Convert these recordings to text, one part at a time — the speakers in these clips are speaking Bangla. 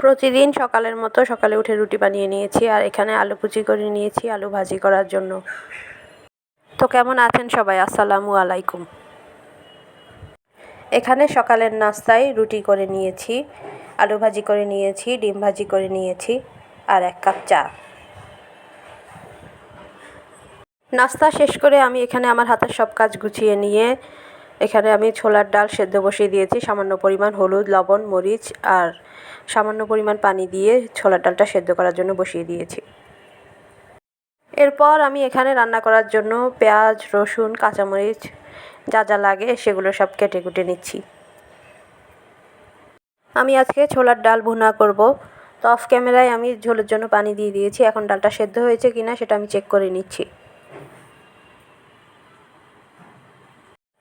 প্রতিদিন সকালের মতো সকালে উঠে রুটি বানিয়ে নিয়েছি, আর এখানে আলু কুচি করে নিয়েছি আলু ভাজি করার জন্য। তো কেমন আছেন সবাই? আসসালামু আলাইকুম। এখানে সকালের নাস্তায় রুটি করে নিয়েছি, আলু ভাজি করে নিয়েছি, ডিম ভাজি করে নিয়েছি, আর 1 কাপ চা। নাস্তা শেষ করে আমি এখানে আমার হাতের সব কাজ গুছিয়ে নিয়ে এখানে আমি ছোলার ডাল সেদ্ধ বসিয়ে দিয়েছি। সামান্য পরিমাণ হলুদ, লবণ, মরিচ আর সামান্য পরিমাণ পানি দিয়ে ছোলার ডালটা সেদ্ধ করার জন্য বসিয়ে দিয়েছি। এরপর আমি এখানে রান্না করার জন্য পেঁয়াজ, রসুন, কাঁচামরিচ যা যা লাগে সেগুলো সব কেটে কুটে নিচ্ছি। আমি আজকে ছোলার ডাল ভুনা করব। তো অফ ক্যামেরায় আমি ঝোলের জন্য পানি দিয়ে দিয়েছি। এখন ডালটা সেদ্ধ হয়েছে কিনা সেটা আমি চেক করে নিচ্ছি।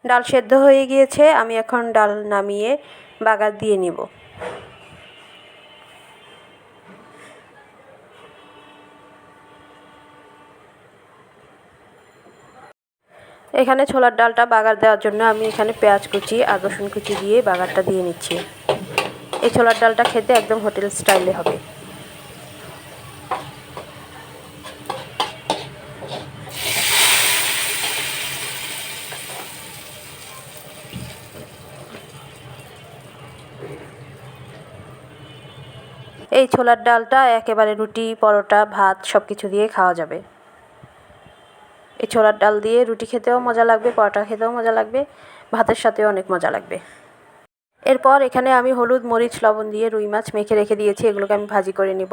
ডাল সেদ্ধ হয়ে গিয়েছে, আমি এখন ডাল নামিয়ে বাগার দিয়ে নিব। এখানে ছোলার ডালটা বাগার দেওয়ার জন্য আমি এখানে পেঁয়াজ কুচি আর রসুন কুচি দিয়ে বাগারটা দিয়ে নিচ্ছি। এই ছোলার ডালটা খেতে একদম হোটেল স্টাইলে হবে। এই ছোলার ডালটা একেবারে রুটি, পরোটা, ভাত সব কিছু দিয়ে খাওয়া যাবে। এই ছোলার ডাল দিয়ে রুটি খেতেও মজা লাগবে, পরোটা খেতেও মজা লাগবে, ভাতের সাথেও অনেক মজা লাগবে। এরপর এখানে আমি হলুদ, মরিচ, লবণ দিয়ে রুই মাছ মেখে রেখে দিয়েছি। এগুলোকে আমি ভাজি করে নিব।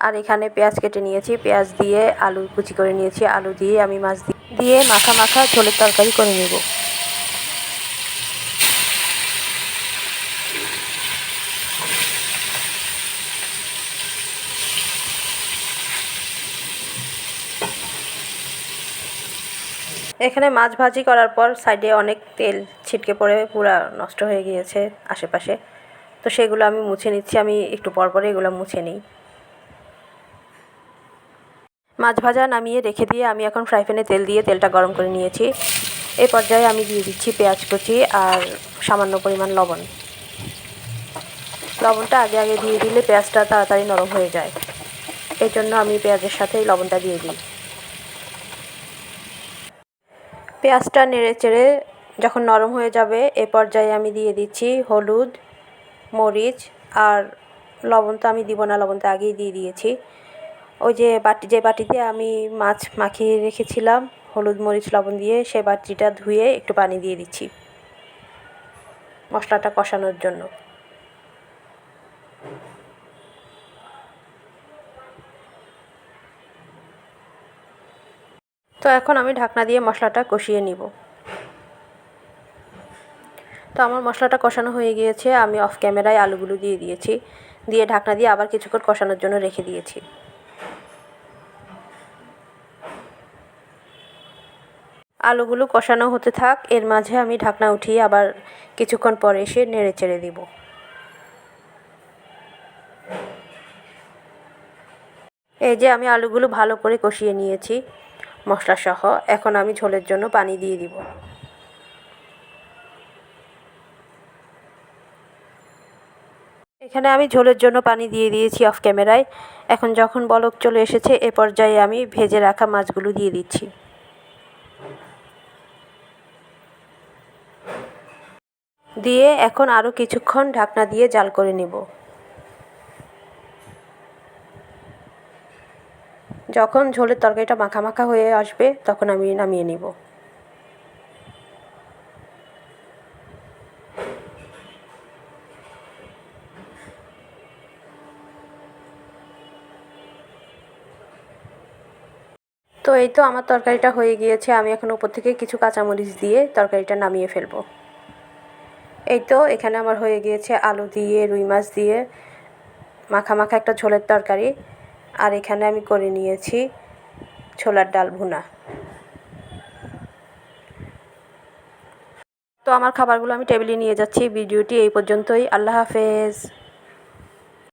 আর এখানে পেঁয়াজ কেটে নিয়েছি, পেঁয়াজ দিয়ে আলু কুচি করে নিয়েছি, আলু দিয়ে আমি মাছ দিয়ে মাখা মাখা ঝোলের তরকারি করে নেব। এখানে মাছ ভাজি করার পর সাইডে অনেক তেল ছিটকে পড়ে পুরা নষ্ট হয়ে গিয়েছে আশেপাশে। তো সেগুলো আমি মুছে নিচ্ছি। আমি একটু পর পরে এগুলো মুছে নিই। মাছ ভাজা নামিয়ে রেখে দিয়ে আমি এখন ফ্রাই প্যানে তেল দিয়ে তেলটা গরম করে নিয়েছি। এই পর্যায়ে আমি দিয়ে দিচ্ছি পেঁয়াজ কুচি আর সামান্য পরিমাণ লবণ। লবণটা আগে আগে দিয়ে দিলে পেঁয়াজটা তাড়াতাড়ি নরম হয়ে যায়, এই জন্য আমি পেঁয়াজের সাথেই লবণটা দিয়ে দিই। পেঁয়াজটা নেড়ে চেড়ে যখন নরম হয়ে যাবে এ পর্যায়ে আমি দিয়ে দিচ্ছি হলুদ, মরিচ আর লবণ তো আমি দিব না, লবণ তো আগেই দিয়ে দিয়েছি। ওই যে বাটিতে আমি মাছ মাখিয়ে রেখেছিলাম হলুদ, মরিচ, লবণ দিয়ে, সে বাটিটা ধুয়ে একটু পানি দিয়ে দিচ্ছি মশলাটা কষানোর জন্য। তো এখন আমি ঢাকনা দিয়ে মশলাটা কষিয়ে নিব। তো আমার মশলাটা কষানো হয়ে গিয়েছে। আমি অফ ক্যামেরায় আলুগুলো দিয়ে দিয়েছি, দিয়ে ঢাকনা দিয়ে আবার কিছুক্ষণ কষানোর জন্য রেখে দিয়েছি। আলুগুলো কষানো হতে থাক, এর মাঝে আমি ঢাকনা উঠিয়ে আবার কিছুক্ষণ পরে এসে নেড়ে চেড়ে দিব। এই যে আমি আলুগুলো ভালো করে কষিয়ে নিয়েছি মশলা সহ। এখন আমি ঝোলের জন্য পানি দিয়ে দিব। এখানে আমি ঝোলের জন্য পানি দিয়ে দিয়েছি অফ ক্যামেরায়। এখন যখন বলক চলে এসেছে এ পর্যায়ে আমি ভেজে রাখা মাছগুলো দিয়ে দিচ্ছি। দিয়ে এখন আরও কিছুক্ষণ ঢাকনা দিয়ে জাল করে নেব। যখন ঝোলের তরকারিটা মাখা মাখা হয়ে আসবে তখন আমি নামিয়ে নিব। তো এই তো আমার তরকারিটা হয়ে গিয়েছে। আমি এখন উপর থেকে কিছু কাঁচামরিচ দিয়ে তরকারিটা নামিয়ে ফেলবো। এই তো এখানে আমার হয়ে গিয়েছে আলু দিয়ে রুই মাছ দিয়ে মাখা মাখা একটা ঝোলের তরকারি। আর এখানে আমি করে নিয়েছি ছোলার ডাল ভুনা। তো আমার খাবারগুলো আমি টেবিলে নিয়ে যাচ্ছি। ভিডিওটি এই পর্যন্তই। আল্লাহ হাফেজ।